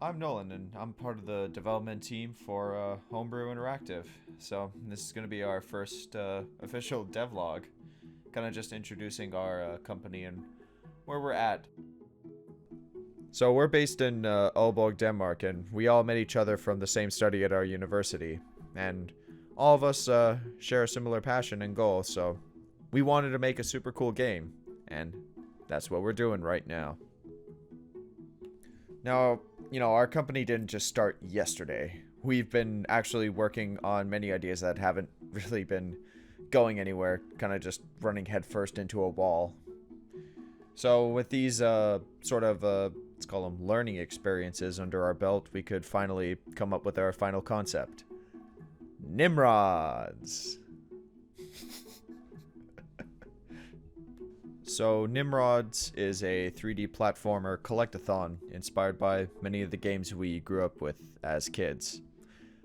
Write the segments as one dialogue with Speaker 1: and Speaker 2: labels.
Speaker 1: I'm Nolan, and I'm part of the development team for Homebrew Interactive. So this is going to be our first official devlog, kind of just introducing our company and where we're at. So we're based in Aalborg, Denmark, and we all met each other from the same study at our university. And all of us share a similar passion and goal, so we wanted to make a super cool game, and that's what we're doing right now. Now, our company didn't just start yesterday. We've been actually working on many ideas that haven't really been going anywhere, kind of just running headfirst into a wall. So with these let's call them learning experiences under our belt, we could finally come up with our final concept. NIMRODS! So NIMRODS is a 3D platformer collectathon inspired by many of the games we grew up with as kids.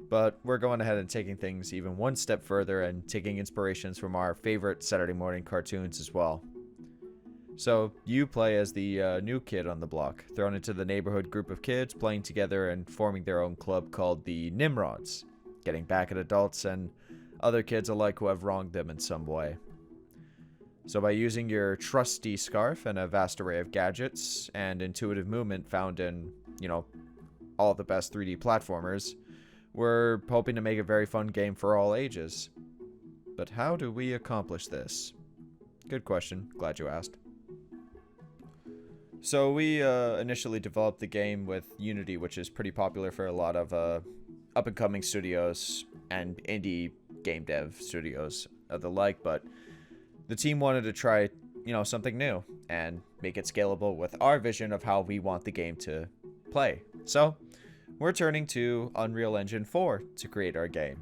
Speaker 1: But we're going ahead and taking things even one step further and taking inspirations from our favorite Saturday morning cartoons as well. So you play as the new kid on the block, thrown into the neighborhood group of kids playing together and forming their own club called the NIMRODS, getting back at adults and other kids alike who have wronged them in some way. So by using your trusty scarf and a vast array of gadgets and intuitive movement found in, all the best 3D platformers, we're hoping to make a very fun game for all ages. But how do we accomplish this? Good question. Glad you asked. So we initially developed the game with Unity, which is pretty popular for a lot of up-and-coming studios and indie game dev studios of the like, but the team wanted to try, something new and make it scalable with our vision of how we want the game to play. So we're turning to Unreal Engine 4 to create our game.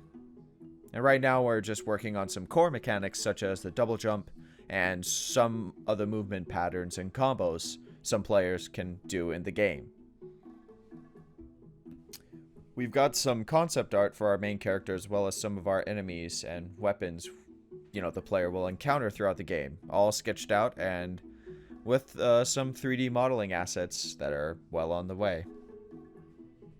Speaker 1: And right now we're just working on some core mechanics such as the double jump and some other movement patterns and combos some players can do in the game. We've got some concept art for our main character as well as some of our enemies and weapons the player will encounter throughout the game, all sketched out and with some 3D modeling assets that are well on the way.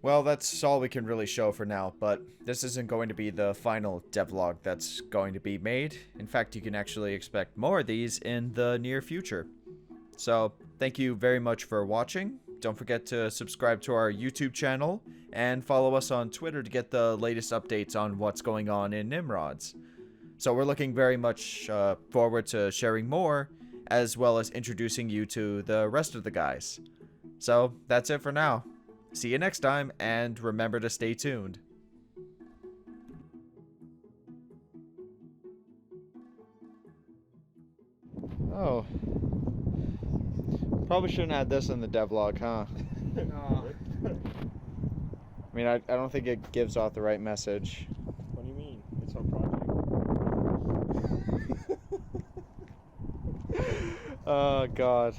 Speaker 1: Well, that's all we can really show for now, but this isn't going to be the final devlog that's going to be made. In fact, you can actually expect more of these in the near future. So, thank you very much for watching. Don't forget to subscribe to our YouTube channel and follow us on Twitter to get the latest updates on what's going on in NIMRODS. So we're looking very much forward to sharing more, as well as introducing you to the rest of the guys. So that's it for now. See you next time, and remember to stay tuned. Oh. Probably shouldn't add this in the devlog, huh?
Speaker 2: No.
Speaker 1: I mean, I don't think it gives off the right message.
Speaker 2: What do you mean? It's our project.
Speaker 1: Oh, God.